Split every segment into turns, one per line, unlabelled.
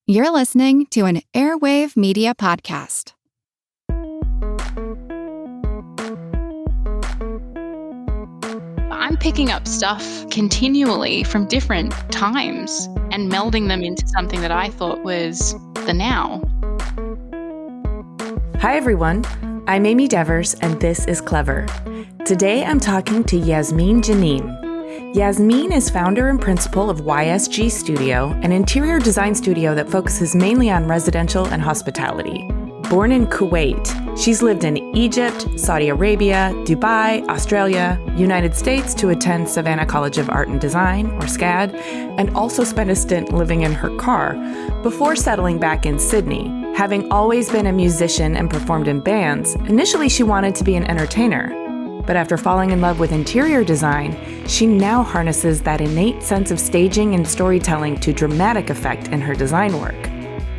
You're listening to an Airwave Media Podcast.
I'm picking up stuff continually from different times and melding them into something that I thought was the now.
Hi everyone, I'm Amy Devers and this is Clever. Today I'm talking to Yasmine Ghoniem. Yasmine is founder and principal of YSG Studio, an interior design studio that focuses mainly on residential and hospitality. Born in Kuwait, she's lived in Egypt, Saudi Arabia, Dubai, Australia, United States to attend Savannah College of Art and Design, or SCAD, and also spent a stint living in her car before settling back in Sydney. Having always been a musician and performed in bands, initially she wanted to be an entertainer. But after falling in love with interior design, she now harnesses that innate sense of staging and storytelling to dramatic effect in her design work.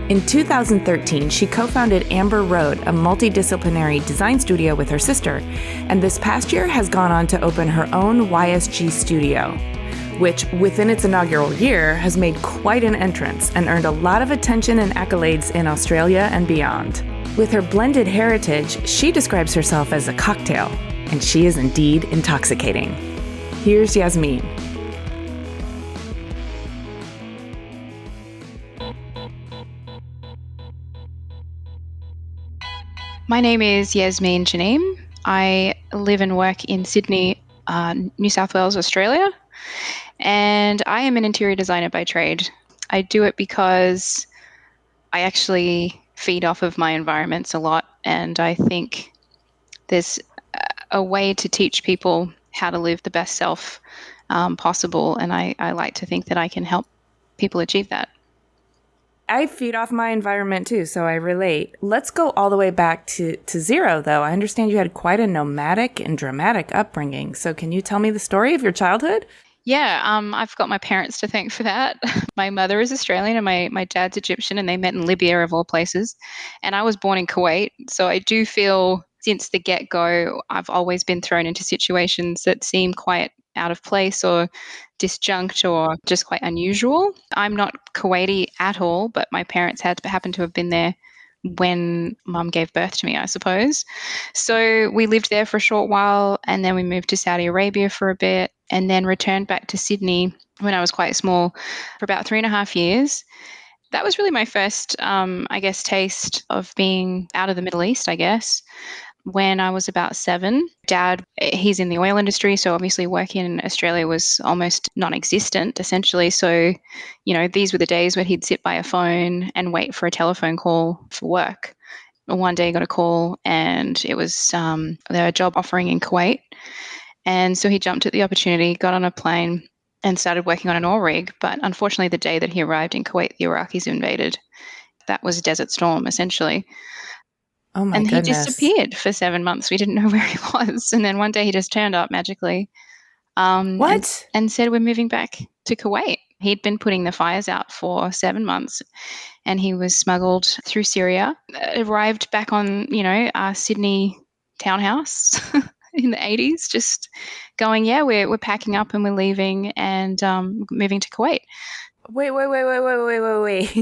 In 2013, she co-founded Amber Road, a multidisciplinary design studio with her sister, and this past year has gone on to open her own YSG Studio, which, within its inaugural year, has made quite an entrance and earned a lot of attention and accolades in Australia and beyond. With her blended heritage, she describes herself as a cocktail, and she is indeed intoxicating. Here's Yasmine.
My name is Yasmine Ghoniem. I live and work in Sydney, New South Wales, Australia, and I am an interior designer by trade. I do it because I actually feed off of my environments a lot, and I think there's a way to teach people how to live the best self possible, and I like to think that I can help people achieve that.
I feed off my environment too, so I relate. Let's go all the way back to zero, though. I understand you had quite a nomadic and dramatic upbringing, so can you tell me the story of your childhood?
Yeah, I've got my parents to thank for that. My mother is Australian and my dad's Egyptian, and they met in Libya, of all places. And I was born in Kuwait, so I do feel since the get-go, I've always been thrown into situations that seem quite out of place or disjunct or just quite unusual. I'm not Kuwaiti at all, but my parents happened to have been there when mum gave birth to me, I suppose. So we lived there for a short while, and then we moved to Saudi Arabia for a bit, and then returned back to Sydney when I was quite small for about 3.5 years. That was really my first, taste of being out of the Middle East, I guess. When I was about 7, Dad, he's in the oil industry, so obviously working in Australia was almost non-existent, essentially. So, these were the days when he'd sit by a phone and wait for a telephone call for work. One day he got a call, and it was their job offering in Kuwait. And so he jumped at the opportunity, got on a plane, and started working on an oil rig. But unfortunately, the day that he arrived in Kuwait, the Iraqis invaded. That was a desert storm, essentially.
Oh my
and
goodness.
He disappeared for 7 months. We didn't know where he was. And then one day he just turned up magically.
What?
And said, we're moving back to Kuwait. He'd been putting the fires out for 7 months, and he was smuggled through Syria, arrived back on, our Sydney townhouse in the 80s, just going, yeah, we're packing up and we're leaving and moving to Kuwait.
Wait.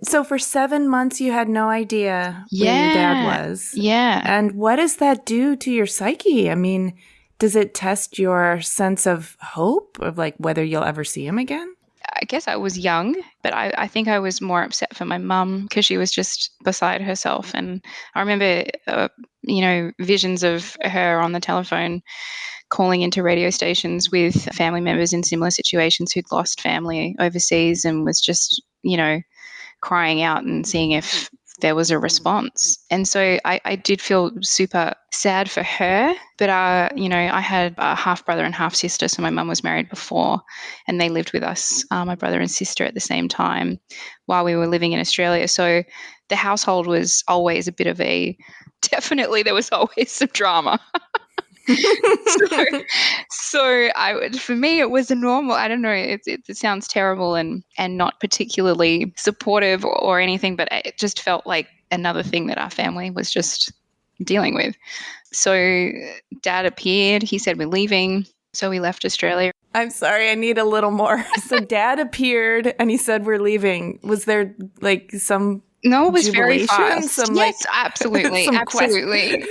So for 7 months, you had no idea where your dad was?
Yeah.
And what does that do to your psyche? I mean, does it test your sense of hope of like whether you'll ever see him again?
I guess I was young, but I think I was more upset for my mum because she was just beside herself. And I remember, visions of her on the telephone calling into radio stations with family members in similar situations who'd lost family overseas and was just, crying out and seeing if there was a response. And so I did feel super sad for her, but, I had a half brother and half sister. So my mum was married before, and they lived with us, my brother and sister, at the same time while we were living in Australia. So the household was always a bit of definitely there was always some drama. For me, it was a normal, I don't know, it sounds terrible and not particularly supportive or anything, but it just felt like another thing that our family was just dealing with. So Dad appeared, he said, we're leaving. So we left Australia.
I'm sorry, I need a little more. So Dad appeared and he said we're leaving. Was there like some
No, it was very
jubilation?
fast.
Some
Yes, absolutely.
some
Absolutely.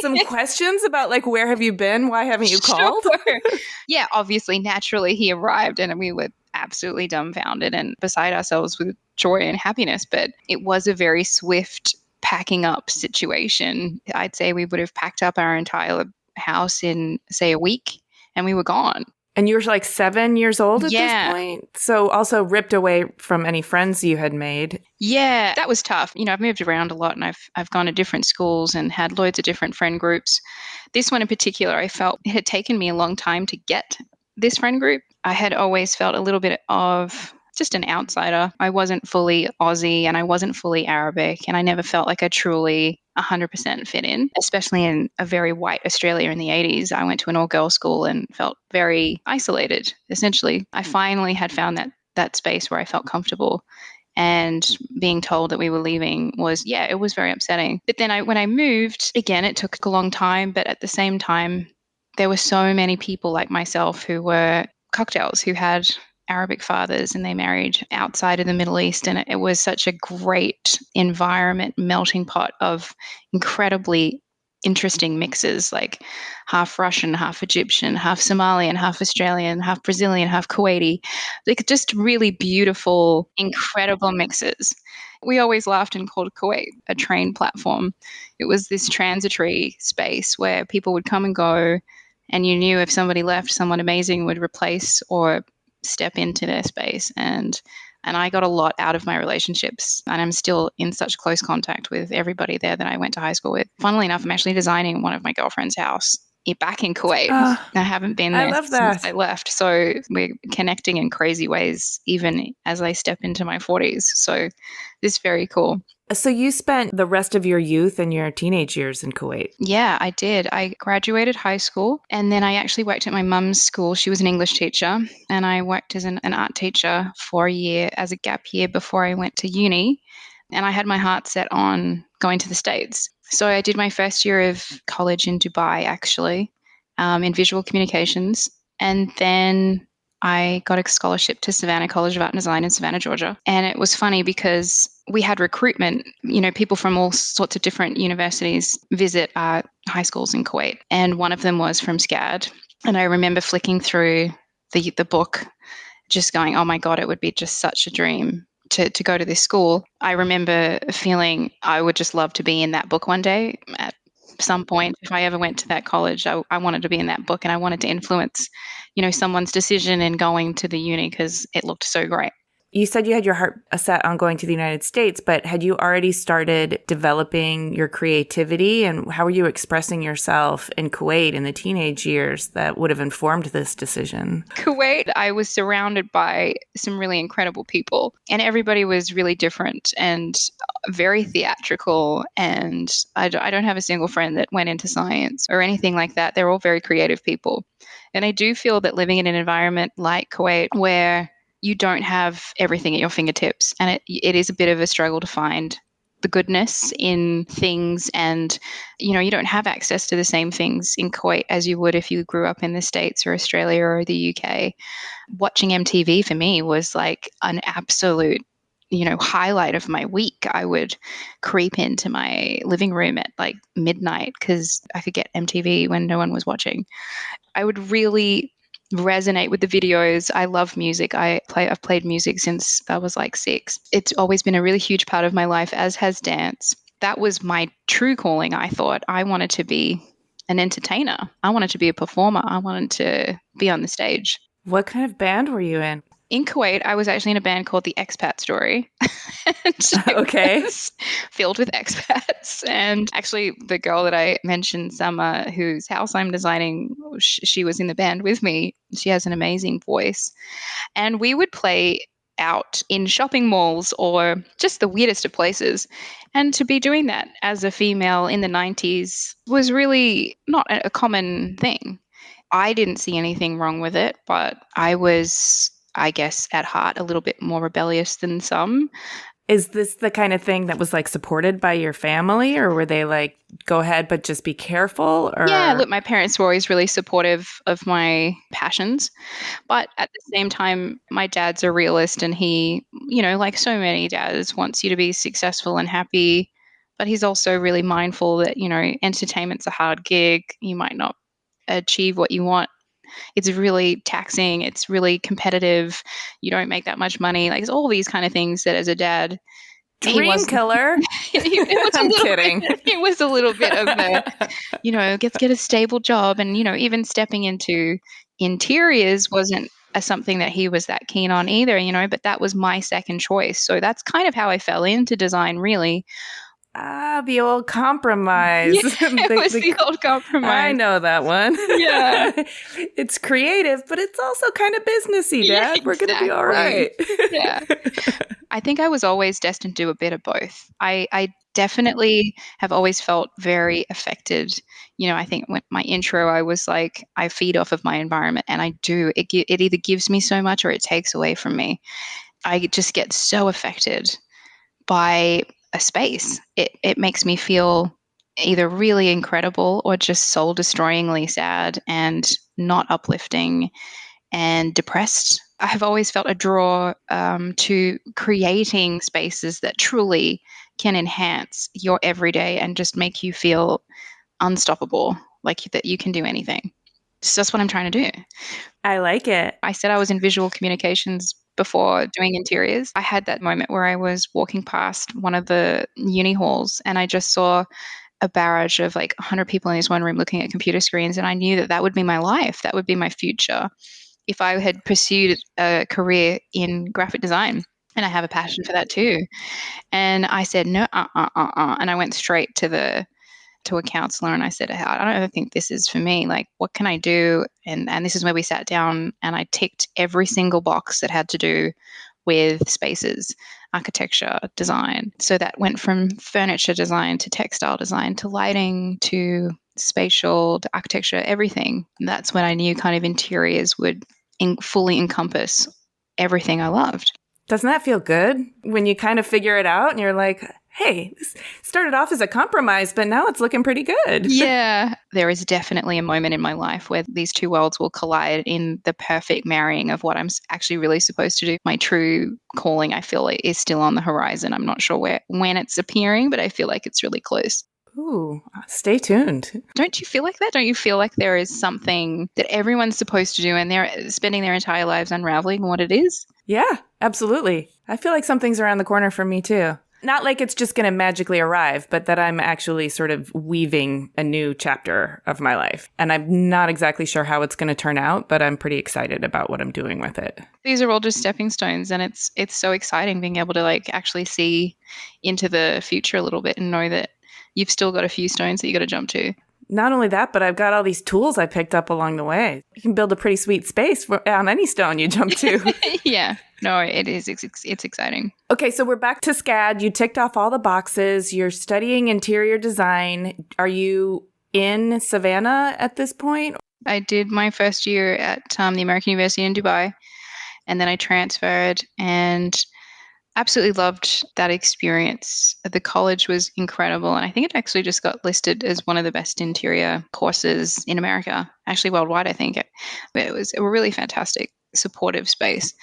some questions about like, where have you been? Why haven't you called?
Sure. Yeah, obviously, naturally, he arrived and we were absolutely dumbfounded and beside ourselves with joy and happiness. But it was a very swift packing up situation. I'd say we would have packed up our entire house in, say, a week and we were gone.
And you were like 7 years old at this
Yeah.
point? So also ripped away from any friends you had made.
Yeah, that was tough. I've moved around a lot and I've gone to different schools and had loads of different friend groups. This one in particular, I felt it had taken me a long time to get this friend group. I had always felt a little bit of just an outsider. I wasn't fully Aussie and I wasn't fully Arabic, and I never felt like I truly 100% fit in, especially in a very white Australia in the 80s. I went to an all-girls school and felt very isolated, essentially. I finally had found that space where I felt comfortable. And being told that we were leaving was, yeah, it was very upsetting. But then when I moved, again, it took a long time. But at the same time, there were so many people like myself who were cocktails, who had Arabic fathers and they married outside of the Middle East. And it was such a great environment, melting pot of incredibly interesting mixes, like half Russian, half Egyptian, half Somalian, half Australian, half Brazilian, half Kuwaiti. Like just really beautiful, incredible mixes. We always laughed and called Kuwait a train platform. It was this transitory space where people would come and go, and you knew if somebody left, someone amazing would replace or step into their space. And I got a lot out of my relationships, and I'm still in such close contact with everybody there that I went to high school with. Funnily enough, I'm actually designing one of my girlfriend's house back in Kuwait. I haven't been there since I left. So we're connecting in crazy ways, even as I step into my 40s. So this is very cool.
So you spent the rest of your youth and your teenage years in Kuwait.
Yeah, I did. I graduated high school and then I actually worked at my mum's school. She was an English teacher and I worked as an art teacher for a year as a gap year before I went to uni. And I had my heart set on going to the States. So I did my first year of college in Dubai, actually, in visual communications. And then I got a scholarship to Savannah College of Art and Design in Savannah, Georgia. And it was funny because we had recruitment, people from all sorts of different universities visit our high schools in Kuwait. And one of them was from SCAD. And I remember flicking through the book, just going, oh my God, it would be just such a dream to go to this school. I remember feeling I would just love to be in that book one day at some point. If I ever went to that college, I wanted to be in that book and I wanted to influence, someone's decision in going to the uni because it looked so great.
You said you had your heart set on going to the United States, but had you already started developing your creativity? And how were you expressing yourself in Kuwait in the teenage years that would have informed this decision?
Kuwait, I was surrounded by some really incredible people, and everybody was really different and very theatrical. And I don't have a single friend that went into science or anything like that. They're all very creative people. And I do feel that living in an environment like Kuwait where you don't have everything at your fingertips. And it is a bit of a struggle to find the goodness in things. And, you don't have access to the same things in Kuwait as you would if you grew up in the States or Australia or the UK. Watching MTV for me was like an absolute, highlight of my week. I would creep into my living room at like midnight because I could get MTV when no one was watching. I would really resonate with the videos. I love music. I've played music since I was like 6. It's always been a really huge part of my life, as has dance. That was my true calling. I thought I wanted to be an entertainer. I wanted to be a performer. I wanted to be on the stage.
What kind of band were you in?
In Kuwait, I was actually in a band called the Expat Story.
Okay.
Filled with expats. And actually, the girl that I mentioned, Summer, whose house I'm designing, she was in the band with me. She has an amazing voice. And we would play out in shopping malls or just the weirdest of places. And to be doing that as a female in the 90s was really not a common thing. I didn't see anything wrong with it, but I was, I guess, at heart a little bit more rebellious than some.
Is this the kind of thing that was like supported by your family, or were they like, go ahead, but just be careful? Or
Yeah, look, my parents were always really supportive of my passions. But at the same time, my dad's a realist and he, like so many dads, wants you to be successful and happy. But he's also really mindful that, entertainment's a hard gig. You might not achieve what you want. It's really taxing. It's really competitive. You don't make that much money. Like, it's all these kind of things that as a dad, he
dream
was
killer? I'm kidding.
It was a little bit of a, get a stable job. And, even stepping into interiors wasn't something that he was that keen on either, but that was my second choice. So that's kind of how I fell into design, really.
The old compromise.
Yeah, it was the old compromise.
I know that one.
Yeah.
It's creative, but it's also kind of businessy, Dad.
Yeah,
We're going to be all right.
Yeah. I think I was always destined to do a bit of both. I definitely have always felt very affected. I think when my intro, I was like, I feed off of my environment, and I do. It either gives me so much or it takes away from me. I just get so affected by a space. It makes me feel either really incredible or just soul destroyingly sad and not uplifting and depressed. I have always felt a draw to creating spaces that truly can enhance your everyday and just make you feel unstoppable, like that you can do anything. So that's what I'm trying to do.
I like it.
I said I was in visual communications before doing interiors. I had that moment where I was walking past one of the uni halls and I just saw a barrage of like 100 people in this one room looking at computer screens. And I knew that that would be my life. That would be my future if I had pursued a career in graphic design. And I have a passion for that too. And I said, no, And I went straight to a counselor and I said, I don't think this is for me. Like, what can I do? And this is where we sat down and I ticked every single box that had to do with spaces, architecture, design. So that went from furniture design to textile design to lighting to spatial to architecture, everything. And that's when I knew kind of interiors would fully encompass everything I loved.
Doesn't that feel good when you kind of figure it out and you're like, hey, this started off as a compromise, but now it's looking pretty good.
Yeah. There is definitely a moment in my life where these two worlds will collide in the perfect marrying of what I'm actually really supposed to do. My true calling, I feel, is still on the horizon. I'm not sure when it's appearing, but I feel like it's really close.
Ooh, stay tuned.
Don't you feel like that? Don't you feel like there is something that everyone's supposed to do and they're spending their entire lives unraveling what it is?
Yeah, absolutely. I feel like something's around the corner for me too. Not like it's just going to magically arrive, but that I'm actually sort of weaving a new chapter of my life. And I'm not exactly sure how it's going to turn out, but I'm pretty excited about what I'm doing with it.
These are all just stepping stones, and it's so exciting being able to like actually see into the future a little bit and know that you've still got a few stones that you got to jump to.
Not only that, but I've got all these tools I picked up along the way. You can build a pretty sweet space on any stone you jump to.
Yeah. No, it is. It's exciting.
Okay, so we're back to SCAD. You ticked off all the boxes. You're studying interior design. Are you in Savannah at this point?
I did my first year at the American University in Dubai, and then I transferred and absolutely loved that experience. The college was incredible, and I think it actually just got listed as one of the best interior courses in America, actually worldwide, I think. It was a really fantastic, supportive space.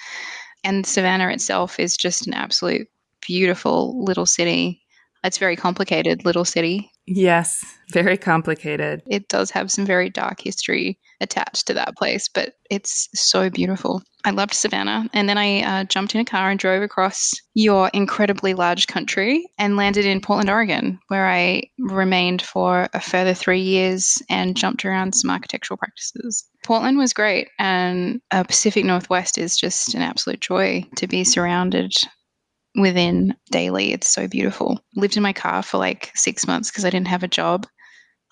And Savannah itself is just an absolute beautiful little city. It's very complicated little city.
Yes, very complicated.
It does have some very dark history attached to that place, but it's so beautiful. I loved Savannah. And then I jumped in a car and drove across your incredibly large country and landed in Portland, Oregon, where I remained for a further 3 years and jumped around some architectural practices. Portland was great, and Pacific Northwest is just an absolute joy to be surrounded within daily. It's so beautiful. Lived in my car for like 6 months because I didn't have a job.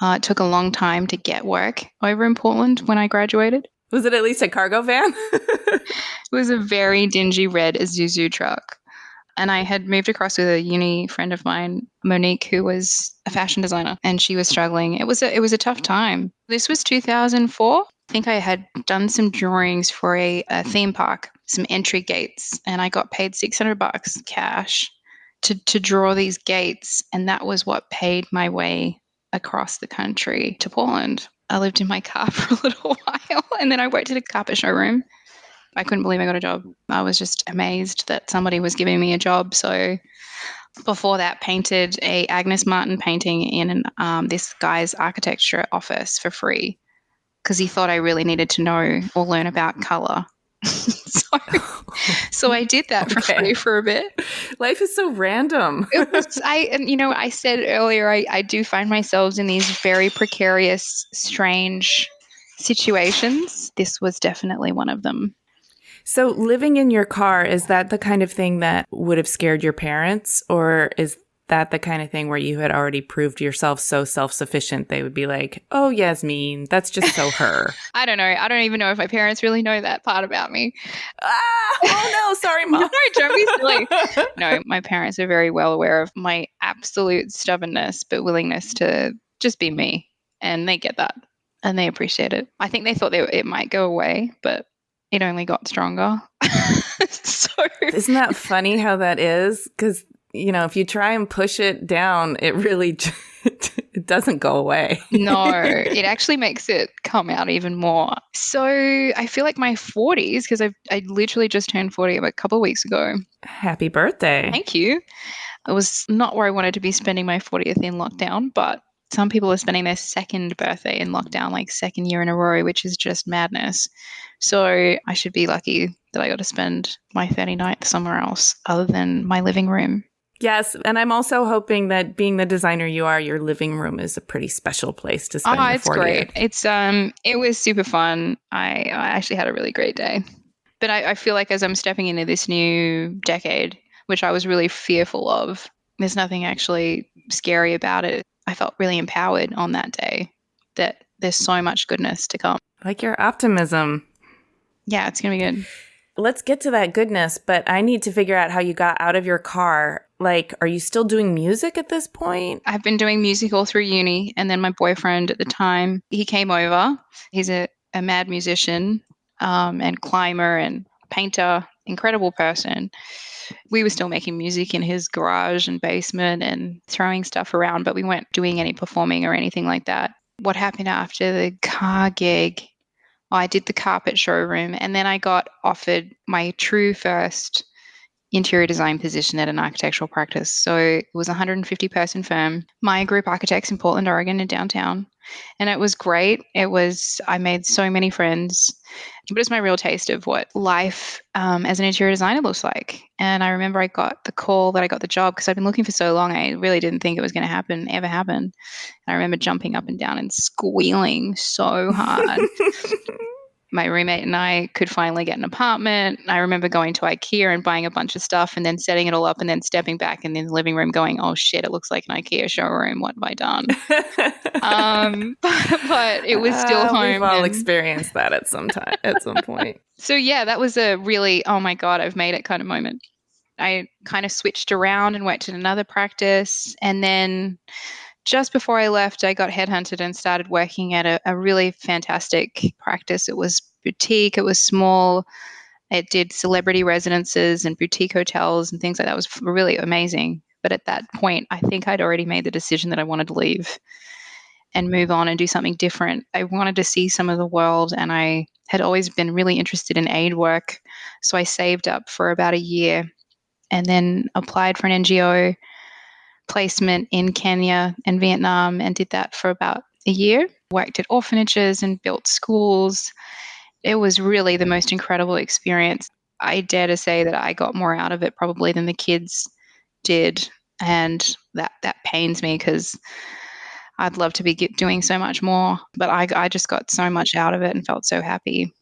It took a long time to get work over in Portland when I graduated.
Was it at least a cargo van?
It was a very dingy red Isuzu truck. And I had moved across with a uni friend of mine, Monique, who was a fashion designer, and she was struggling. It was a tough time. This was 2004. I think I had done some drawings for a theme park, some entry gates, and I got paid $600 cash to draw these gates, and that was what paid my way across the country to Portland. I lived in my car for a little while, and then I worked at a carpet showroom. I couldn't believe I got a job. I was just amazed that somebody was giving me a job. So before that, painted a Agnes Martin painting in this guy's architecture office for free because he thought I really needed to know or learn about color. So I did that for free for a bit.
Life is so random.
I said earlier, I do find myself in these very precarious, strange situations. This was definitely one of them.
So living in your car, is that the kind of thing that would have scared your parents? Or is that the kind of thing where you had already proved yourself so self-sufficient they would be like, oh, Yasmine, that's just so her?
I don't know. I don't even know if my parents really know that part about me.
Oh no, sorry, Mom.
No, don't be silly. No, my parents are very well aware of my absolute stubbornness, but willingness to just be me. And they get that. And they appreciate it. I think they thought it might go away, but it only got stronger. So
isn't that funny how that is? Because, if you try and push it down, it really it doesn't go away.
No, it actually makes it come out even more. So I feel like my 40s, because I literally just turned 40 a couple of weeks ago.
Happy birthday.
Thank you. It was not where I wanted to be spending my 40th in lockdown, but some people are spending their second birthday in lockdown, like second year in a row, which is just madness. So I should be lucky that I got to spend my 39th somewhere else other than my living room.
Yes, and I'm also hoping that being the designer you are, your living room is a pretty special place to spend your 40th.
It's great. It was super fun. I actually had a really great day. But I feel like as I'm stepping into this new decade, which I was really fearful of, there's nothing actually scary about it. I felt really empowered on that day that there's so much goodness to come.
Like your optimism.
Yeah, it's going to be good.
Let's get to that goodness, but I need to figure out how you got out of your car. Like, are you still doing music at this point?
I've been doing music all through uni, and then my boyfriend at the time, he came over. He's a mad musician and climber and painter, incredible person. We were still making music in his garage and basement and throwing stuff around, but we weren't doing any performing or anything like that. What happened after the car gig? I did the carpet showroom, and then I got offered my true first interior design position at an architectural practice. So it was a 150-person firm, my group architects in Portland, Oregon, in downtown. And it was great. I made so many friends, but it's my real taste of what life as an interior designer looks like. And I remember I got the call that I got the job because I've been looking for so long. I really didn't think it was going to ever happen. And I remember jumping up and down and squealing so hard. My roommate and I could finally get an apartment. I remember going to IKEA and buying a bunch of stuff and then setting it all up and then stepping back in the living room going, oh shit, it looks like an IKEA showroom. What have I done? But it was still home.
We've all experienced that at some point.
So yeah, that was a really, oh my God, I've made it kind of moment. I kind of switched around and went to another practice. And then just before I left, I got headhunted and started working at a really fantastic practice. It was boutique. It was small. It did celebrity residences and boutique hotels and things like that. It was really amazing. But at that point, I think I'd already made the decision that I wanted to leave and move on and do something different. I wanted to see some of the world, and I had always been really interested in aid work. So I saved up for about a year and then applied for an NGO placement in Kenya and Vietnam and did that for about a year. Worked at orphanages and built schools. It was really the most incredible experience. I dare to say that I got more out of it probably than the kids did. And that pains me because I'd love to be doing so much more. But I just got so much out of it and felt so happy.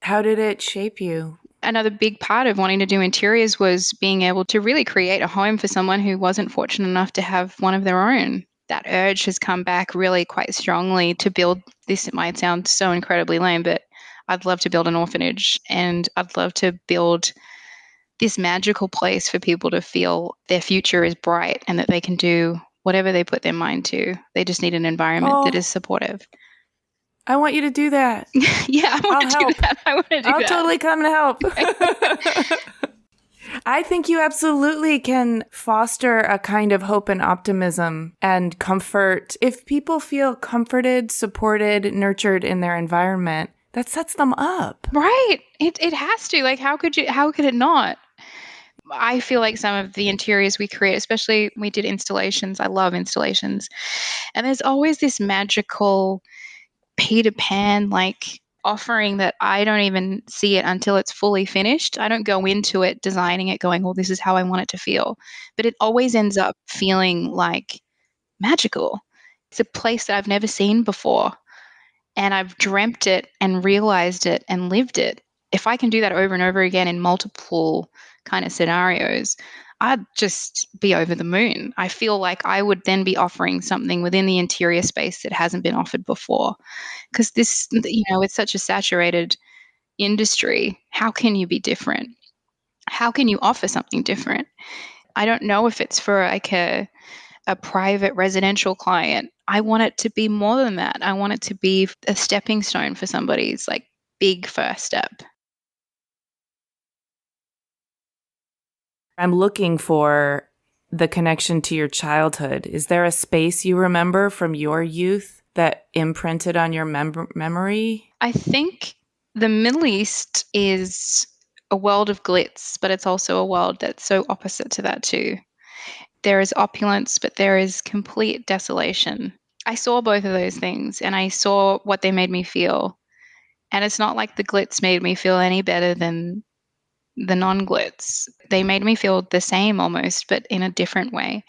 How did it shape you?
Another big part of wanting to do interiors was being able to really create a home for someone who wasn't fortunate enough to have one of their own. That urge has come back really quite strongly to build this. It might sound so incredibly lame, but I'd love to build an orphanage, and I'd love to build this magical place for people to feel their future is bright and that they can do whatever they put their mind to. They just need an environment that is supportive.
I want you to do that.
Yeah, I want to do that.
I'll totally come and help. I think you absolutely can foster a kind of hope and optimism and comfort. If people feel comforted, supported, nurtured in their environment, that sets them up.
Right. It has to. Like, how could it not? I feel like some of the interiors we create, especially we did installations. I love installations. And there's always this magical Peter Pan like offering that I don't even see it until it's fully finished. I don't go into it designing it going, well, this is how I want it to feel. But it always ends up feeling like magical. It's a place that I've never seen before. And I've dreamt it and realized it and lived it. If I can do that over and over again in multiple kind of scenarios, I'd just be over the moon. I feel like I would then be offering something within the interior space that hasn't been offered before. Because this, it's such a saturated industry. How can you be different? How can you offer something different? I don't know if it's for like a private residential client. I want it to be more than that. I want it to be a stepping stone for somebody's like big first step.
I'm looking for the connection to your childhood. Is there a space you remember from your youth that imprinted on your memory?
I think the Middle East is a world of glitz, but it's also a world that's so opposite to that too. There is opulence, but there is complete desolation. I saw both of those things and I saw what they made me feel. And it's not like the glitz made me feel any better than the non-glitz. They made me feel the same almost, but in a different way.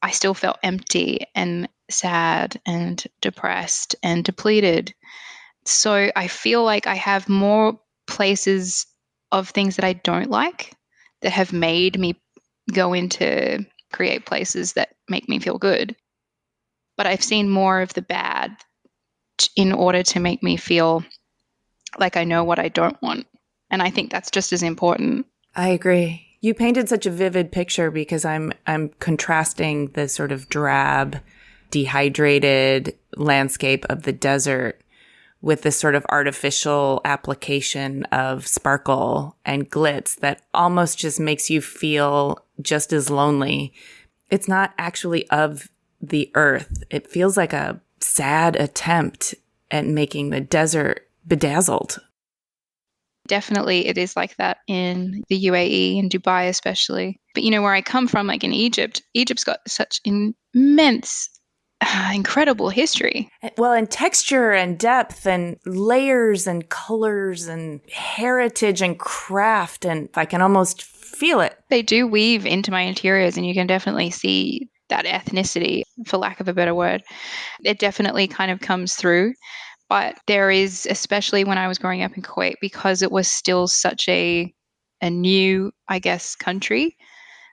I still felt empty and sad and depressed and depleted. So I feel like I have more places of things that I don't like that have made me go into create places that make me feel good. But I've seen more of the bad in order to make me feel like I know what I don't want. And I think that's just as important.
I agree. You painted such a vivid picture because I'm contrasting the sort of drab, dehydrated landscape of the desert with this sort of artificial application of sparkle and glitz that almost just makes you feel just as lonely. It's not actually of the earth. It feels like a sad attempt at making the desert bedazzled.
Definitely it is like that in the UAE and Dubai especially. But where I come from, like in Egypt's got such immense, incredible history.
Well, and texture and depth and layers and colors and heritage and craft, and I can almost feel it.
They do weave into my interiors and you can definitely see that ethnicity, for lack of a better word. It definitely kind of comes through. But there is, especially when I was growing up in Kuwait, because it was still such a new, I guess, country,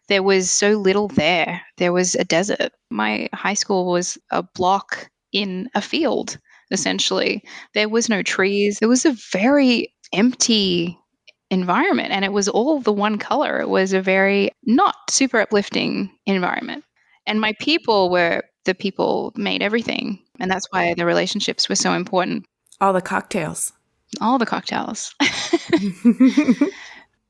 there was so little there. There was a desert. My high school was a block in a field, essentially. There was no trees. It was a very empty environment, and it was all the one color. It was a very not super uplifting environment. And my people were the people made everything. And that's why the relationships were so important.
All the cocktails.
All the cocktails.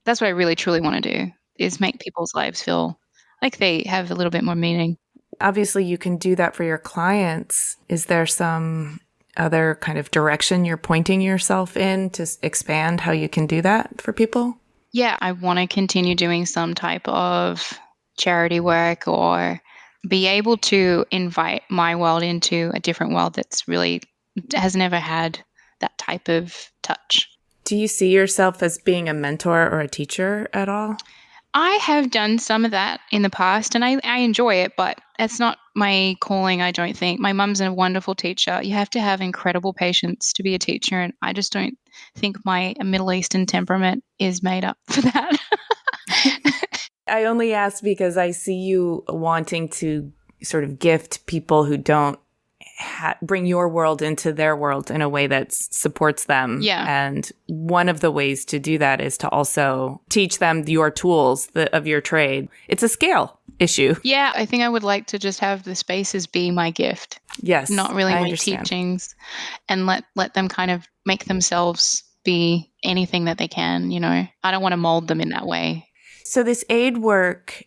That's what I really, truly want to do, is make people's lives feel like they have a little bit more meaning.
Obviously, you can do that for your clients. Is there some other kind of direction you're pointing yourself in to expand how you can do that for people?
Yeah, I want to continue doing some type of charity work or be able to invite my world into a different world that's really has never had that type of touch.
Do you see yourself as being a mentor or a teacher at all?
I have done some of that in the past and I enjoy it, but it's not my calling, I don't think. My mum's a wonderful teacher. You have to have incredible patience to be a teacher, and I just don't think my Middle Eastern temperament is made up for that.
I only ask because I see you wanting to sort of gift people who don't bring your world into their world in a way that supports them.
Yeah.
And one of the ways to do that is to also teach them your tools of your trade. It's a scale issue.
Yeah, I think I would like to just have the spaces be my gift.
Yes.
Not really
I
my
understand.
teachings, and let them kind of make themselves be anything that they can, I don't want to mold them in that way.
So this aid work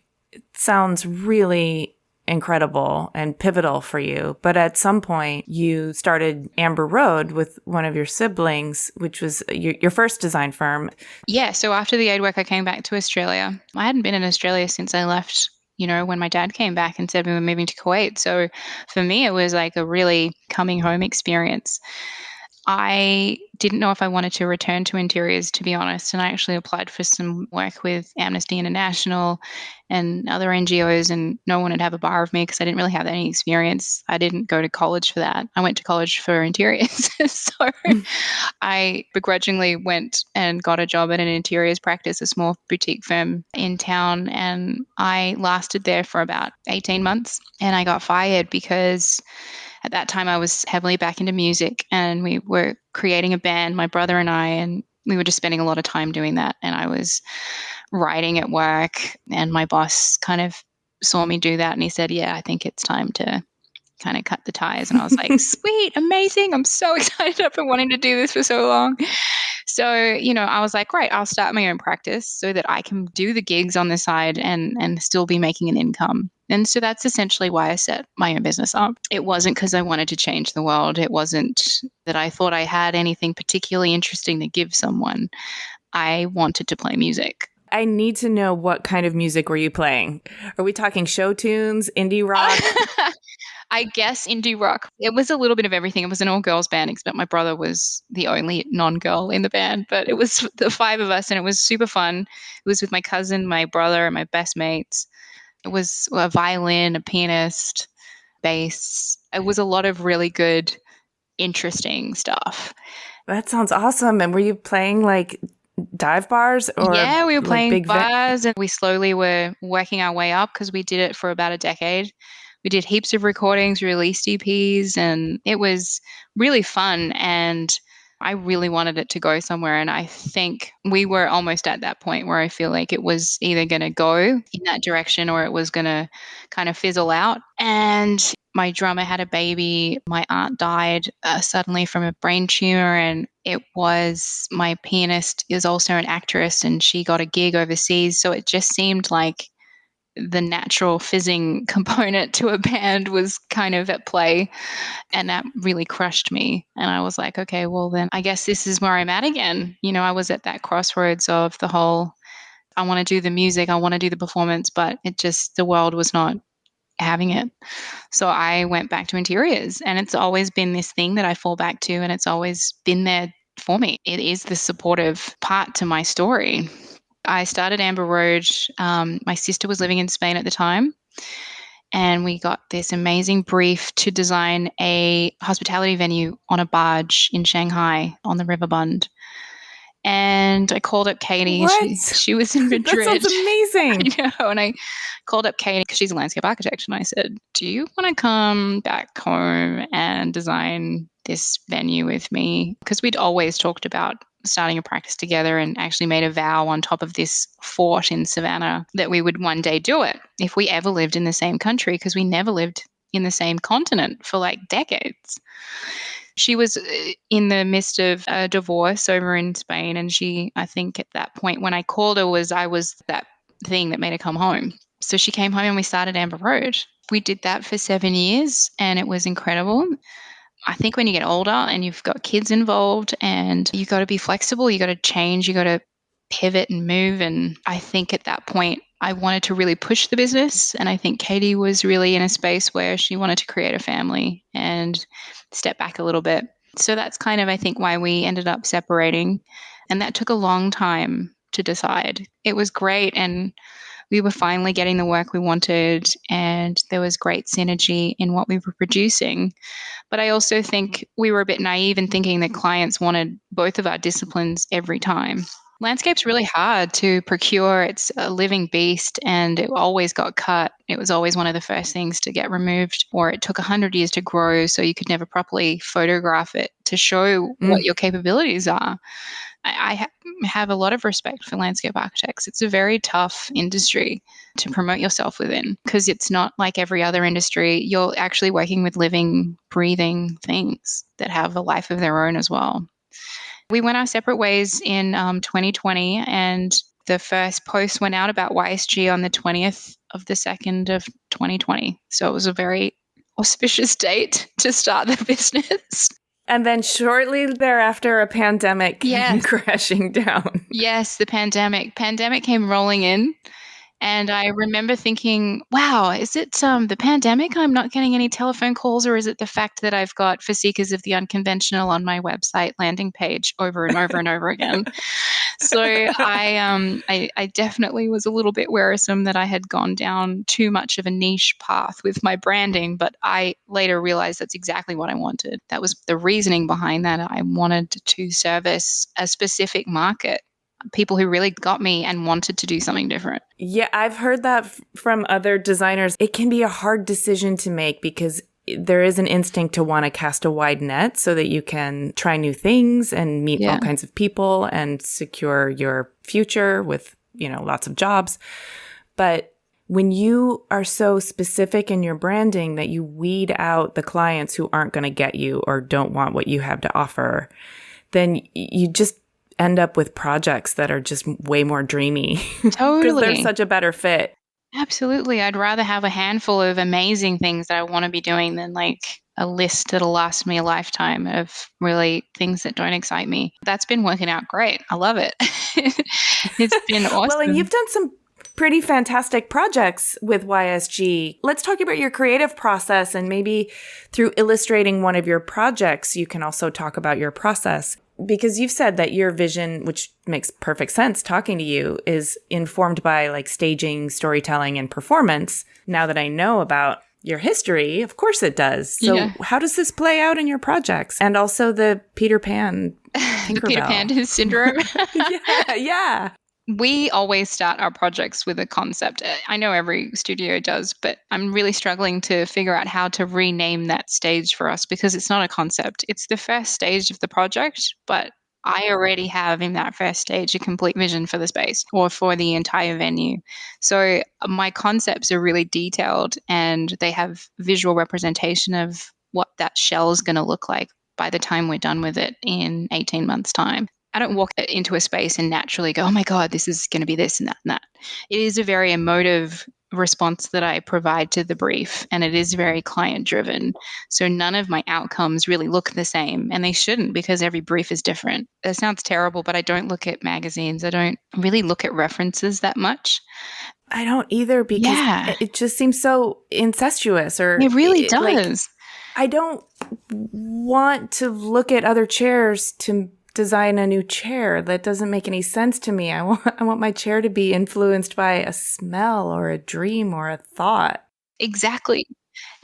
sounds really incredible and pivotal for you. But at some point, you started Amber Road with one of your siblings, which was your first design firm.
Yeah. So after the aid work, I came back to Australia. I hadn't been in Australia since I left, when my dad came back and said we were moving to Kuwait. So for me, it was like a really coming home experience. I didn't know if I wanted to return to interiors, to be honest. And I actually applied for some work with Amnesty International and other NGOs, and no one would have a bar of me because I didn't really have any experience. I didn't go to college for that. I went to college for interiors. So I begrudgingly went and got a job at an interiors practice, a small boutique firm in town. And I lasted there for about 18 months and I got fired because at that time I was heavily back into music and we were creating a band, my brother and I, and we were just spending a lot of time doing that. And I was writing at work and my boss kind of saw me do that and he said, yeah, I think it's time to kind of cut the ties. And I was like, sweet, amazing. I'm so excited. I've been wanting to do this for so long. So, I was like, great, I'll start my own practice so that I can do the gigs on the side and still be making an income. And so that's essentially why I set my own business up. It wasn't because I wanted to change the world. It wasn't that I thought I had anything particularly interesting to give someone. I wanted to play music.
I need to know, what kind of music were you playing? Are we talking show tunes, indie rock?
I guess indie rock. It was a little bit of everything. It was an all-girls band, except my brother was the only non-girl in the band. But it was the five of us, and it was super fun. It was with my cousin, my brother, and my best mates. It was a violin, a pianist, bass. It was a lot of really good, interesting stuff.
That sounds awesome. And were you playing like dive bars or
yeah, we were playing
big
bars and we slowly were working our way up because we did it for about a decade. We did heaps of recordings, released EPs, and it was really fun. And I really wanted it to go somewhere. And I think we were almost at that point where I feel like it was either going to go in that direction or it was going to kind of fizzle out. And my drummer had a baby. My aunt died suddenly from a brain tumor. And it was, my pianist is also an actress and she got a gig overseas. So it just seemed like the natural fizzing component to a band was kind of at play, and that really crushed me. And I was like, okay, well then I guess this is where I'm at again. I was at that crossroads of the whole, I want to do the music, I want to do the performance, but the world was not having it. So I went back to interiors, and it's always been this thing that I fall back to, and it's always been there for me. It is the supportive part to my story. I started Amber Road. My sister was living in Spain at the time, and we got this amazing brief to design a hospitality venue on a barge in Shanghai on the River Bund. And I called up Katie.
What?
She was in Madrid.
That sounds amazing.
I know. And I called up Katie because she's a landscape architect. And I said, do you want to come back home and design this venue with me? Because we'd always talked about starting a practice together and actually made a vow on top of this fort in Savannah that we would one day do it if we ever lived in the same country, because we never lived in the same continent for like decades. She was in the midst of a divorce over in Spain, and I think at that point when I called her, I was that thing that made her come home. So she came home and we started Amber Road. We did that for 7 years and it was incredible. I think when you get older and you've got kids involved and you've got to be flexible, you got to change, you got to pivot and move. And I think at that point, I wanted to really push the business. And I think Katie was really in a space where she wanted to create a family and step back a little bit. So that's kind of, I think, why we ended up separating. And that took a long time to decide. It was great. And we were finally getting the work we wanted. And there was great synergy in what we were producing. But I also think we were a bit naive in thinking that clients wanted both of our disciplines every time. Landscape's really hard to procure. It's a living beast and it always got cut. It was always one of the first things to get removed, or it took 100 years to grow, so you could never properly photograph it to show what your capabilities are. I have a lot of respect for landscape architects. It's a very tough industry to promote yourself within because it's not like every other industry. You're actually working with living, breathing things that have a life of their own as well. We went our separate ways in 2020, and the first post went out about YSG on the 20th of the 2nd of 2020. So it was a very auspicious date to start the business.
And then shortly thereafter, a pandemic came crashing down.
Yes, the pandemic. Pandemic came rolling in. And I remember thinking, wow, is it the pandemic I'm not getting any telephone calls, or is it the fact that I've got For Seekers of the Unconventional on my website landing page over and over and over again? So I definitely was a little bit wearisome that I had gone down too much of a niche path with my branding, but I later realized that's exactly what I wanted. That was the reasoning behind that. I wanted to service a specific market, people who really got me and wanted to do something different.
Yeah, I've heard that from other designers. It can be a hard decision to make because there is an instinct to want to cast a wide net so that you can try new things and meet all kinds of people and secure your future with, lots of jobs. But when you are so specific in your branding that you weed out the clients who aren't going to get you or don't want what you have to offer, then you just end up with projects that are just way more dreamy.
Totally.
Because they're such a better fit.
Absolutely. I'd rather have a handful of amazing things that I want to be doing than like a list that'll last me a lifetime of really things that don't excite me. That's been working out great. I love it. It's been awesome.
Well, and you've done some pretty fantastic projects with YSG. Let's talk about your creative process, and maybe through illustrating one of your projects, you can also talk about your process. Because you've said that your vision, which makes perfect sense talking to you, is informed by like staging, storytelling, and performance. Now that I know about your history, of course it does. So how does this play out in your projects? And also the Peter Pan Tinkerbell.
The Peter Pan syndrome.
Yeah.
We always start our projects with a concept. I know every studio does, but I'm really struggling to figure out how to rename that stage for us because it's not a concept. It's the first stage of the project, but I already have in that first stage a complete vision for the space or for the entire venue. So my concepts are really detailed and they have visual representation of what that shell is going to look like by the time we're done with it in 18 months' time. I don't walk into a space and naturally go, oh my God, this is going to be this and that and that. It is a very emotive response that I provide to the brief, and it is very client driven. So none of my outcomes really look the same, and they shouldn't because every brief is different. It sounds terrible, but I don't look at magazines. I don't really look at references that much.
I don't either because it just seems so incestuous. Or
it really does.
I don't want to look at other chairs to design a new chair. That doesn't make any sense to me. I want my chair to be influenced by a smell or a dream or a thought.
Exactly.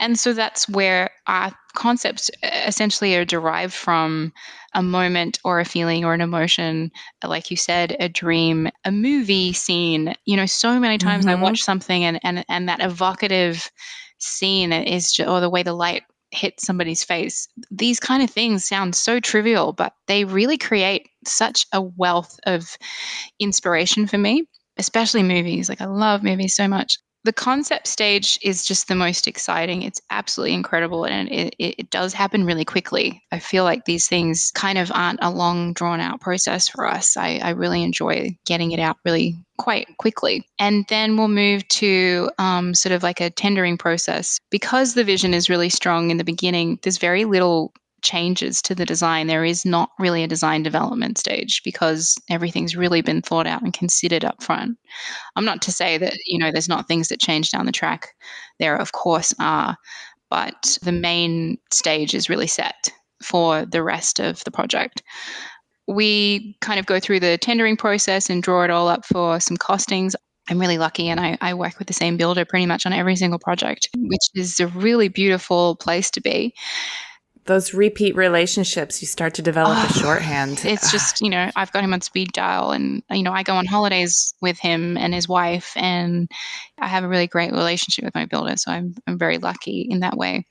And so that's where our concepts essentially are derived from a moment or a feeling or an emotion, like you said, a dream, a movie scene. So many times I watch something and that evocative scene is just, or the way the light hit somebody's face. These kind of things sound so trivial, but they really create such a wealth of inspiration for me, especially movies. Like I love movies so much. The concept stage is just the most exciting. It's absolutely incredible. And it does happen really quickly. I feel like these things kind of aren't a long drawn out process for us. I really enjoy getting it out really quite quickly. And then we'll move to sort of like a tendering process. Because the vision is really strong in the beginning, there's very little changes to the design. There is not really a design development stage because everything's really been thought out and considered up front. I'm not to say that, there's not things that change down the track. There, of course, are, but the main stage is really set for the rest of the project. We kind of go through the tendering process and draw it all up for some costings. I'm really lucky and I work with the same builder pretty much on every single project, which is a really beautiful place to be.
Those repeat relationships, you start to develop a shorthand.
It's just, I've got him on speed dial and, I go on holidays with him and his wife and I have a really great relationship with my builder. So I'm very lucky in that way.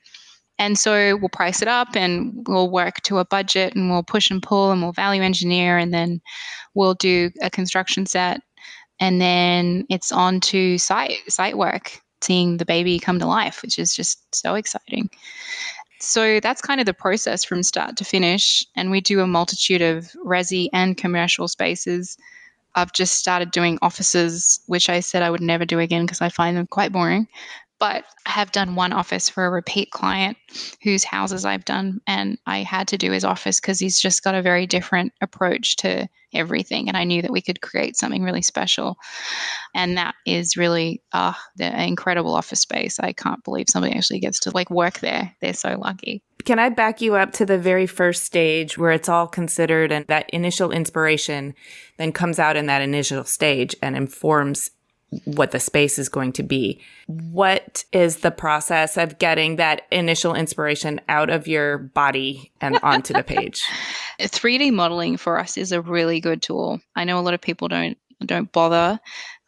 And so we'll price it up and we'll work to a budget and we'll push and pull and we'll value engineer and then we'll do a construction set and then it's on to site work, seeing the baby come to life, which is just so exciting. So that's kind of the process from start to finish. And we do a multitude of resi and commercial spaces. I've just started doing offices, which I said I would never do again because I find them quite boring. But I have done one office for a repeat client whose houses I've done, and I had to do his office because he's just got a very different approach to everything. And I knew that we could create something really special. And that is really the incredible office space. I can't believe somebody actually gets to like work there. They're so lucky.
Can I back you up to the very first stage where it's all considered and that initial inspiration then comes out in that initial stage and informs what the space is going to be? What is the process of getting that initial inspiration out of your body and onto the page?
3D modeling for us is a really good tool. I know a lot of people don't bother,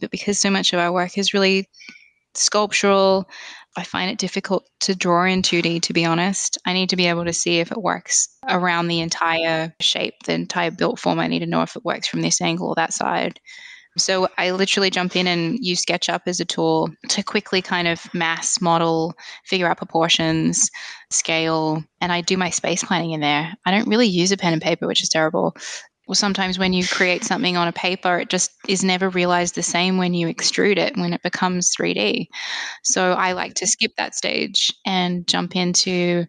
but because so much of our work is really sculptural, I find it difficult to draw in 2D, to be honest. I need to be able to see if it works around the entire shape, the entire built form. I need to know if it works from this angle or that side. So I literally jump in and use SketchUp as a tool to quickly kind of mass model, figure out proportions, scale, and I do my space planning in there. I don't really use a pen and paper, which is terrible. Well, sometimes when you create something on a paper, it just is never realized the same when you extrude it, when it becomes 3D. So I like to skip that stage and jump into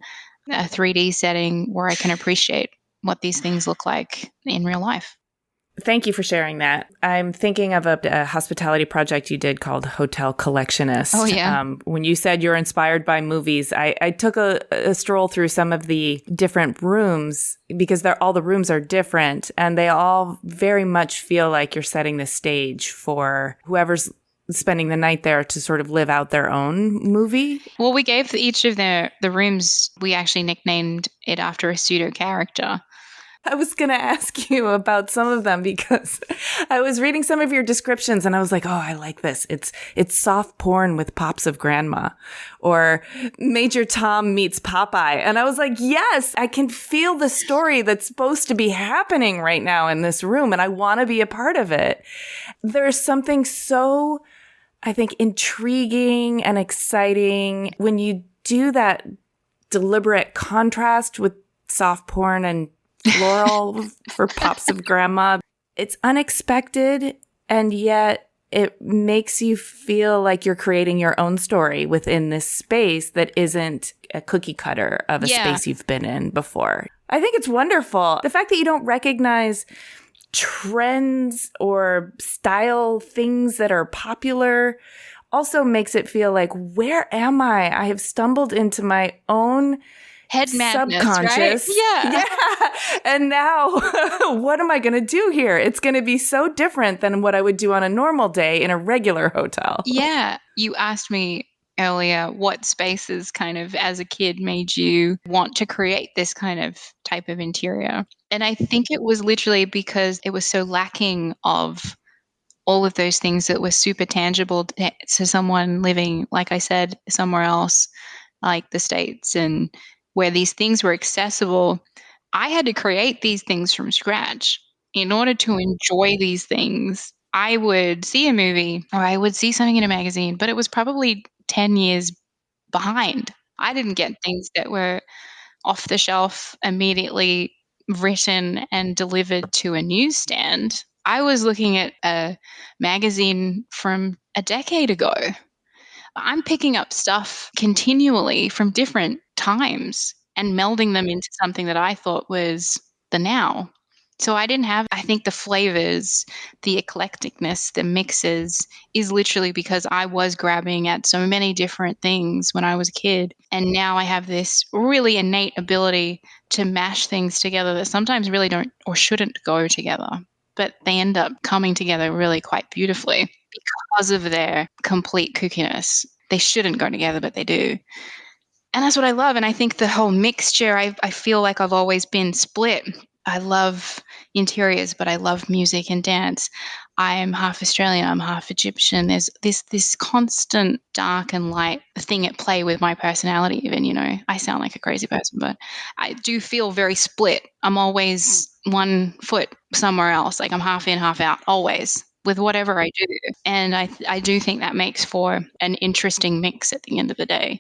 a 3D setting where I can appreciate what these things look like in real life.
Thank you for sharing that. I'm thinking of a hospitality project you did called Hotel Collectionist.
Oh, yeah.
When you said you're inspired by movies, I took a stroll through some of the different rooms because all the rooms are different and they all very much feel like you're setting the stage for whoever's spending the night there to sort of live out their own movie.
Well, we gave each of the rooms, we actually nicknamed it after a pseudo character.
I was going to ask you about some of them because I was reading some of your descriptions and I was like, oh, I like this. It's soft porn with pops of grandma, or Major Tom meets Popeye. And I was like, yes, I can feel the story that's supposed to be happening right now in this room. And I want to be a part of it. There's something so, I think, intriguing and exciting when you do that deliberate contrast with soft porn and floral for pops of grandma. It's unexpected, and yet it makes you feel like you're creating your own story within this space that isn't a cookie cutter of a space you've been in before. I think it's wonderful. The fact that you don't recognize trends or style things that are popular also makes it feel like, where am I? I have stumbled into my own
head madness,
subconscious.
Right?
Yeah. And now what am I going to do here? It's going to be so different than what I would do on a normal day in a regular hotel.
Yeah. You asked me earlier what spaces kind of as a kid made you want to create this kind of type of interior. And I think it was literally because it was so lacking of all of those things that were super tangible to someone living, like I said, somewhere else, like the States, and where these things were accessible. I had to create these things from scratch in order to enjoy these things. I would see a movie or I would see something in a magazine, but it was probably 10 years behind. I didn't get things that were off the shelf immediately written and delivered to a newsstand. I was looking at a magazine from a decade ago. I'm picking up stuff continually from different times and melding them into something that I thought was the now. So I didn't have, I think the flavors, the eclecticness, the mixes is literally because I was grabbing at so many different things when I was a kid. And now I have this really innate ability to mash things together that sometimes really don't or shouldn't go together, but they end up coming together really quite beautifully because of their complete kookiness. They shouldn't go together, but they do. And that's what I love. And I think the whole mixture, I feel like I've always been split. I love interiors, but I love music and dance. I'm half Australian, I'm half Egyptian. There's this constant dark and light thing at play with my personality even, you know. I sound like a crazy person, but I do feel very split. I'm always one foot somewhere else. Like I'm half in, half out, always, with whatever I do. And I do think that makes for an interesting mix at the end of the day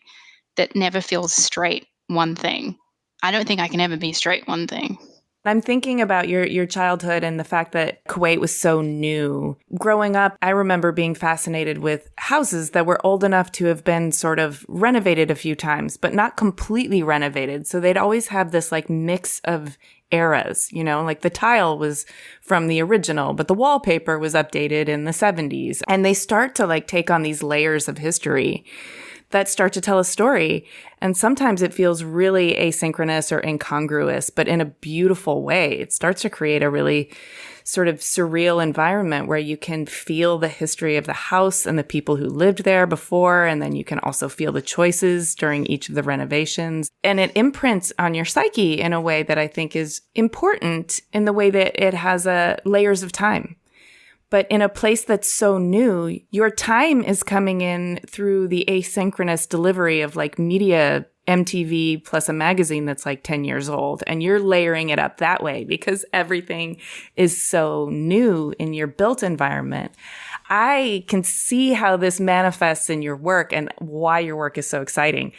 that never feels straight one thing. I don't think I can ever be straight one thing.
I'm thinking about your childhood and the fact that Kuwait was so new. Growing up, I remember being fascinated with houses that were old enough to have been sort of renovated a few times, but not completely renovated. So they'd always have this like mix of eras, like the tile was from the original, but the wallpaper was updated in the 70s. And they start to like take on these layers of history that start to tell a story. And sometimes it feels really asynchronous or incongruous, but in a beautiful way. It starts to create a really sort of surreal environment where you can feel the history of the house and the people who lived there before. And then you can also feel the choices during each of the renovations. And it imprints on your psyche in a way that I think is important in the way that it has layers of time. But in a place that's so new, your time is coming in through the asynchronous delivery of like media, MTV plus a magazine that's like 10 years old. And you're layering it up that way because everything is so new in your built environment. I can see how this manifests in your work and why your work is so exciting.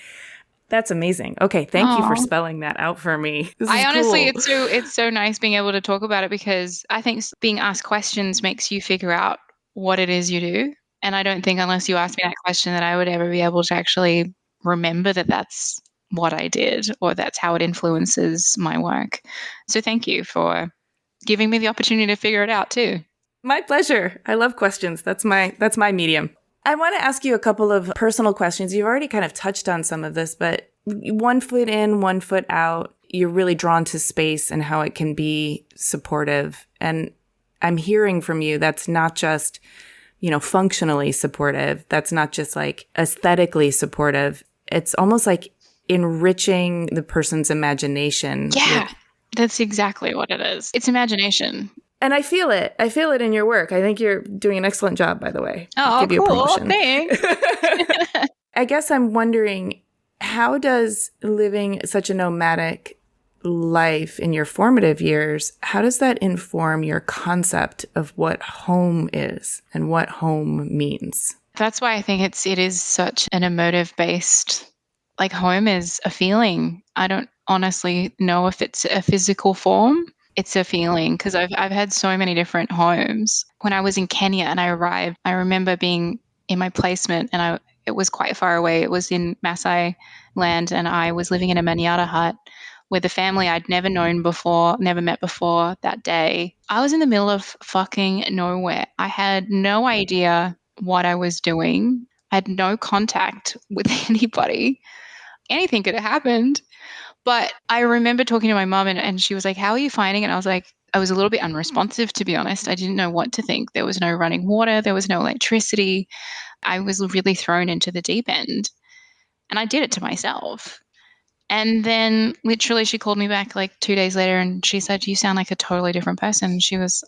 That's amazing. Okay, thank you for spelling that out for me.
I honestly, cool. It's so nice being able to talk about it because I think being asked questions makes you figure out what it is you do. And I don't think unless you asked me that question that I would ever be able to actually remember that that's what I did or that's how it influences my work. So thank you for giving me the opportunity to figure it out too.
My pleasure. I love questions. That's my medium. I want to ask you a couple of personal questions. You've already kind of touched on some of this, but 1 foot in, 1 foot out, you're really drawn to space and how it can be supportive. And I'm hearing from you that's not just, functionally supportive. That's not just like aesthetically supportive. It's almost like enriching the person's imagination.
Yeah, that's exactly what it is. It's imagination.
And I feel it. I feel it in your work. I think you're doing an excellent job, by the way.
Oh,
give you
cool.
a promotion.
Thanks.
I guess I'm wondering, how does living such a nomadic life in your formative years, how does that inform your concept of what home is and what home means?
That's why I think it is such an emotive based, like home is a feeling. I don't honestly know if it's a physical form. It's a feeling because I've had so many different homes. When I was in Kenya and I arrived, I remember being in my placement and it was quite far away. It was in Maasai land and I was living in a manyatta hut with a family I'd never known before, never met before that day. I was in the middle of fucking nowhere. I had no idea what I was doing. I had no contact with anybody. Anything could have happened. But I remember talking to my mom and she was like, how are you finding it? And I was like, I was a little bit unresponsive, to be honest. I didn't know what to think. There was no running water. There was no electricity. I was really thrown into the deep end. And I did it to myself. And then literally she called me back like 2 days later and she said, you sound like a totally different person.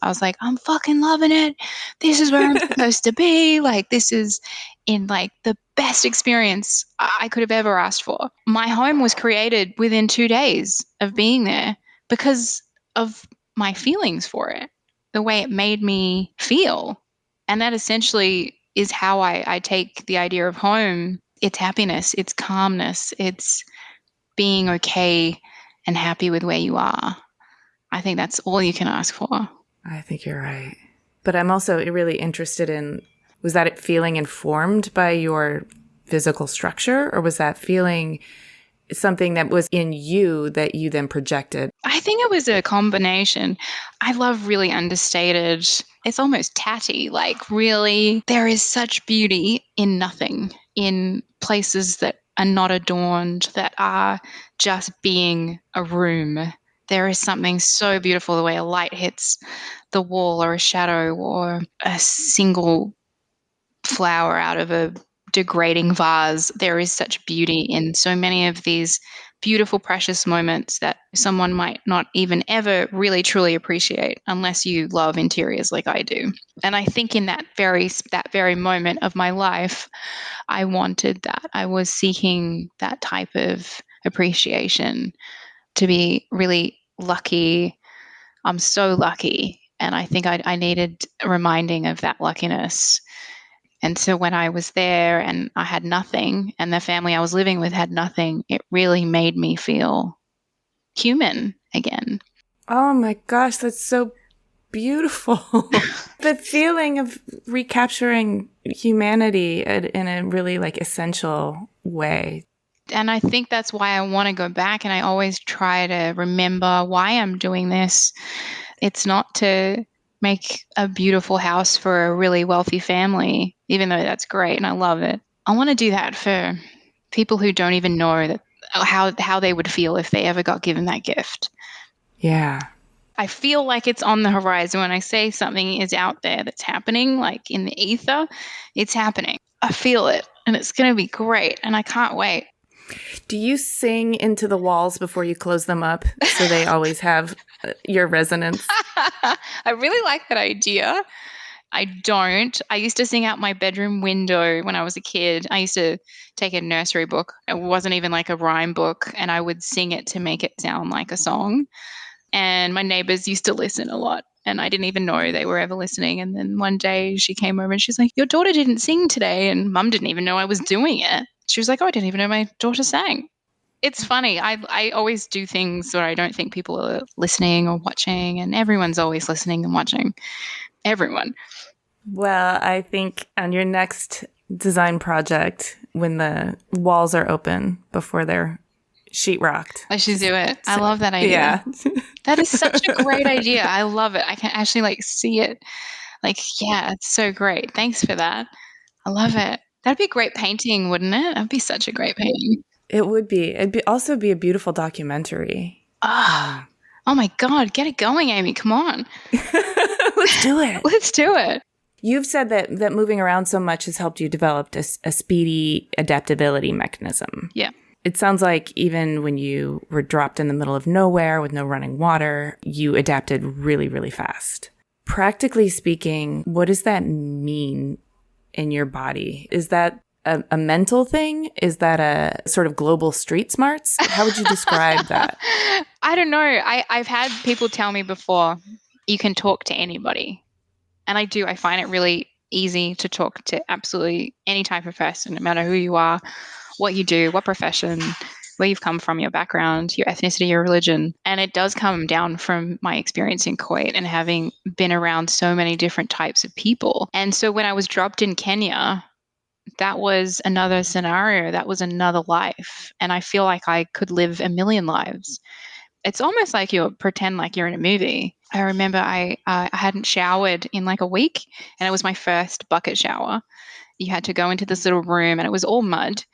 I was like, I'm fucking loving it. This is where I'm supposed to be. Like, this is in like the best experience I could have ever asked for. My home was created within 2 days of being there because of my feelings for it, the way it made me feel. And that essentially is how I take the idea of home. It's happiness, it's calmness, it's being okay and happy with where you are. I think that's all you can ask for.
I think you're right. But I'm also really interested in, was that feeling informed by your physical structure, or was that feeling something that was in you that you then projected?
I think it was a combination. I love really understated, it's almost tatty, like really, there is such beauty in nothing, in places that are not adorned, that are just being a room. There is something so beautiful the way a light hits the wall or a shadow or a single flower out of a degrading vase. There is such beauty in so many of these beautiful, precious moments that someone might not even ever really truly appreciate unless you love interiors like I do. And I think in that very moment of my life, I wanted that. I was seeking that type of appreciation, to be really lucky. I'm so lucky. And I think I needed a reminding of that luckiness. And so when I was there and I had nothing and the family I was living with had nothing, it really made me feel human again.
Oh my gosh, that's so beautiful. The feeling of recapturing humanity in a really like essential way.
And I think that's why I want to go back, and I always try to remember why I'm doing this. It's not to make a beautiful house for a really wealthy family, even though that's great and I love it. I want to do that for people who don't even know that how they would feel if they ever got given that gift.
Yeah.
I feel like it's on the horizon when I say something is out there that's happening, like in the ether. It's happening. I feel it, and it's going to be great, and I can't wait.
Do you sing into the walls before you close them up so they always have your resonance?
I really like that idea. I don't. I used to sing out my bedroom window when I was a kid. I used to take a nursery book. It wasn't even like a rhyme book, and I would sing it to make it sound like a song. And my neighbors used to listen a lot, and I didn't even know they were ever listening. And then one day she came over and she's like, "Your daughter didn't sing today." And mum didn't even know I was doing it. She was like, "Oh, I didn't even know my daughter sang." It's funny. I always do things where I don't think people are listening or watching, and everyone's always listening and watching. Everyone.
Well, I think on your next design project, when the walls are open before they're sheetrocked.
I should do it. I love that idea.
Yeah.
That is such a great idea. I love it. I can actually like see it. Like, yeah, it's so great. Thanks for that. I love it. That'd be a great painting, wouldn't it? That'd be such a great painting.
It would be. Also be a beautiful documentary.
Oh, oh my God. Get it going, Amy. Come on.
Let's do it.
Let's do it.
You've said that moving around so much has helped you develop a speedy adaptability mechanism.
Yeah.
It sounds like even when you were dropped in the middle of nowhere with no running water, you adapted really, really fast. Practically speaking, what does that mean in your body? Is that a mental thing? Is that a sort of global street smarts? How would you describe that?
I don't know. I've had people tell me before, you can talk to anybody. And I do. I find it really easy to talk to absolutely any type of person, no matter who you are, what you do, what profession, where you've come from, your background, your ethnicity, your religion. And it does come down from my experience in Kuwait and having been around so many different types of people. And so when I was dropped in Kenya, that was another scenario. That was another life. And I feel like I could live a million lives. It's almost like you pretend like you're in a movie. I remember I hadn't showered in like a week, and it was my first bucket shower. You had to go into this little room, and it was all mud.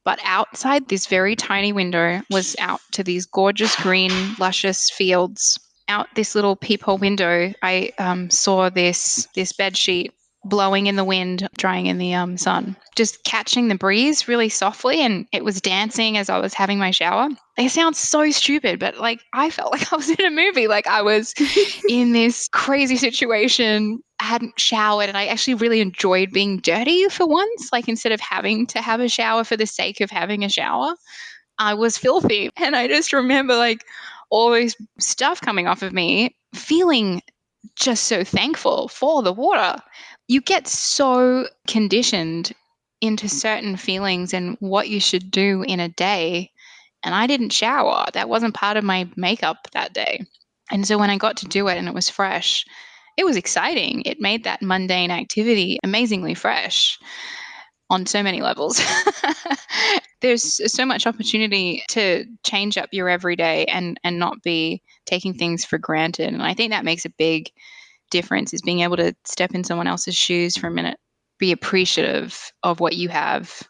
But outside this very tiny window was out to these gorgeous green, luscious fields. Out this little peephole window, I saw this bed sheet blowing in the wind, drying in the sun, just catching the breeze really softly, and it was dancing as I was having my shower. It sounds so stupid, but like I felt like I was in a movie, like I was in this crazy situation. I hadn't showered, and I actually really enjoyed being dirty for once. Like instead of having to have a shower for the sake of having a shower, I was filthy. And I just remember like all this stuff coming off of me, feeling just so thankful for the water. You get so conditioned into certain feelings and what you should do in a day. And I didn't shower. That wasn't part of my makeup that day. And so when I got to do it and it was fresh, it was exciting. It made that mundane activity amazingly fresh on so many levels. There's so much opportunity to change up your everyday and not be taking things for granted. And I think that makes a big difference, is being able to step in someone else's shoes for a minute, be appreciative of what you have,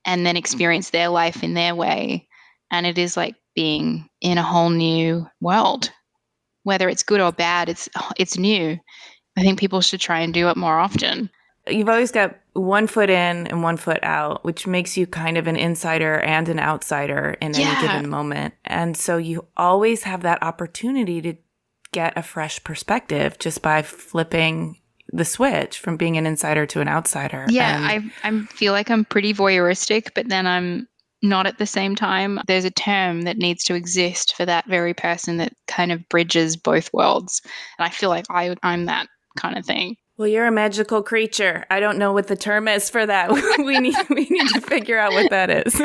and then experience their life in their way. And it is like being in a whole new world. Whether it's good or bad, it's new. I think people should try and do it more often.
You've always got one foot in and one foot out, which makes you kind of an insider and an outsider in any given moment. And so you always have that opportunity to get a fresh perspective just by flipping the switch from being an insider to an outsider.
Yeah, I feel like I'm pretty voyeuristic, but then I'm not at the same time. There's a term that needs to exist for that very person that kind of bridges both worlds. And I feel like I'm that kind of thing.
Well, you're a magical creature. I don't know what the term is for that. we need to figure out what that is.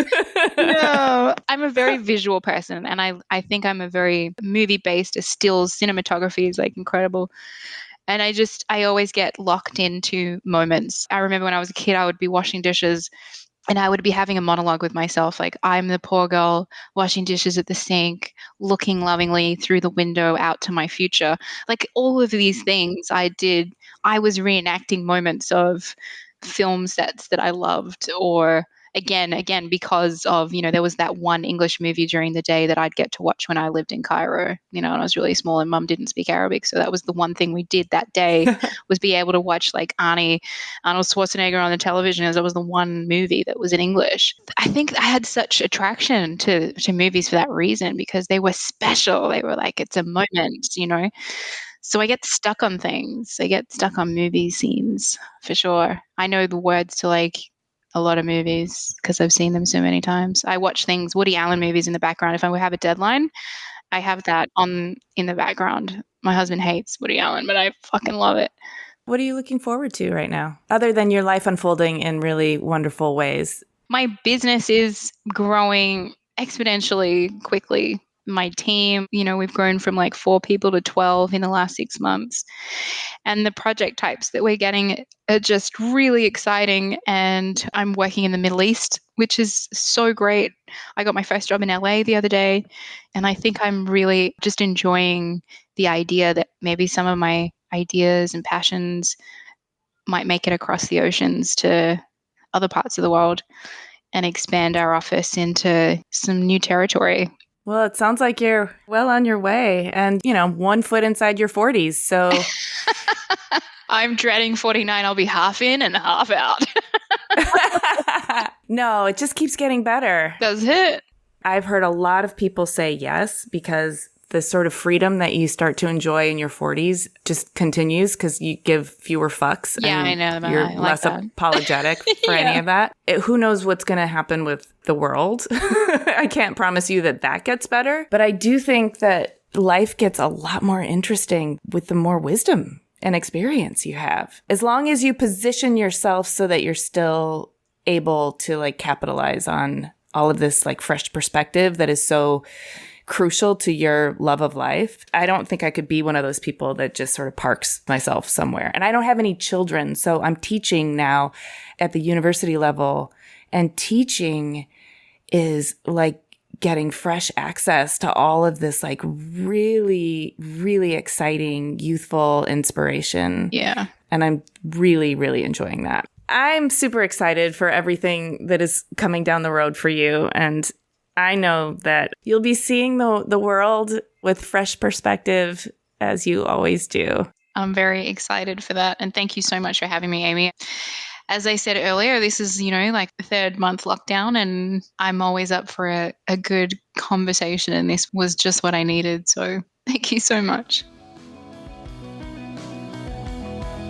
No, I'm a very visual person, and I think I'm a very movie-based. Stills cinematography is like incredible. And I always get locked into moments. I remember when I was a kid, I would be washing dishes and I would be having a monologue with myself, like, I'm the poor girl washing dishes at the sink, looking lovingly through the window out to my future. Like, all of these things I did, I was reenacting moments of film sets that I loved, or again, because of, there was that one English movie during the day that I'd get to watch when I lived in Cairo, and I was really small and mum didn't speak Arabic. So that was the one thing we did that day was be able to watch like Arnold Schwarzenegger on the television, as it was the one movie that was in English. I think I had such attraction to movies for that reason, because they were special. They were like, it's a moment. So I get stuck on things. I get stuck on movie scenes for sure. I know the words to like a lot of movies because I've seen them so many times. I watch Woody Allen movies in the background. If I have a deadline, I have that on in the background. My husband hates Woody Allen, but I fucking love it.
What are you looking forward to right now, other than your life unfolding in really wonderful ways?
My business is growing exponentially quickly. My team, we've grown from like 4 people to 12 in the last 6 months. And the project types that we're getting are just really exciting. And I'm working in the Middle East, which is so great. I got my first job in LA the other day. And I think I'm really just enjoying the idea that maybe some of my ideas and passions might make it across the oceans to other parts of the world and expand our office into some new territory.
Well, it sounds like you're well on your way and, 1 foot inside your 40s. So
I'm dreading 49. I'll be half in and half out.
No, it just keeps getting better.
Does it?
I've heard a lot of people say yes, because the sort of freedom that you start to enjoy in your 40s just continues because you give fewer fucks.
Yeah, I know that.
You're
I like
less
that.
apologetic for any of that. Who knows what's going to happen with the world? I can't promise you that gets better. But I do think that life gets a lot more interesting with the more wisdom and experience you have. As long as you position yourself so that you're still able to like capitalize on all of this like fresh perspective that is so crucial to your love of life. I don't think I could be one of those people that just sort of parks myself somewhere. And I don't have any children, so I'm teaching now at the university level, and teaching is like getting fresh access to all of this like really, really exciting youthful inspiration.
Yeah.
And I'm really, really enjoying that. I'm super excited for everything that is coming down the road for you. And I know that you'll be seeing the world with fresh perspective, as you always do.
I'm very excited for that. And thank you so much for having me, Amy. As I said earlier, this is, like the 3rd month lockdown, and I'm always up for a good conversation. And this was just what I needed. So thank you so much.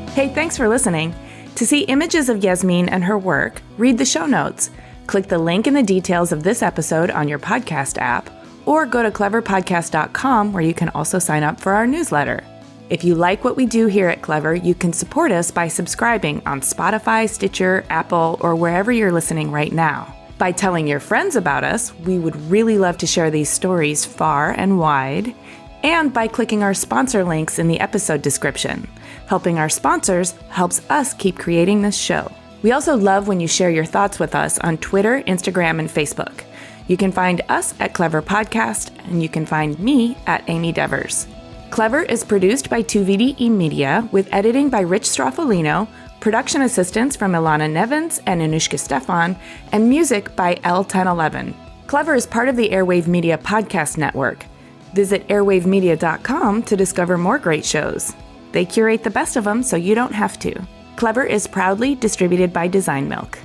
Hey, thanks for listening. To see images of Yasmine and her work, read the show notes. Click the link in the details of this episode on your podcast app, or go to cleverpodcast.com where you can also sign up for our newsletter. If you like what we do here at Clever, you can support us by subscribing on Spotify, Stitcher, Apple, or wherever you're listening right now. By telling your friends about us, we would really love to share these stories far and wide, and by clicking our sponsor links in the episode description. Helping our sponsors helps us keep creating this show. We also love when you share your thoughts with us on Twitter, Instagram, and Facebook. You can find us at Clever Podcast, and you can find me at Amy Devers. Clever is produced by 2VDE Media, with editing by Rich Straffolino, production assistance from Ilana Nevins and Anushka Stefan, and music by L1011. Clever is part of the Airwave Media Podcast Network. Visit airwavemedia.com to discover more great shows. They curate the best of them so you don't have to. Clever is proudly distributed by Design Milk.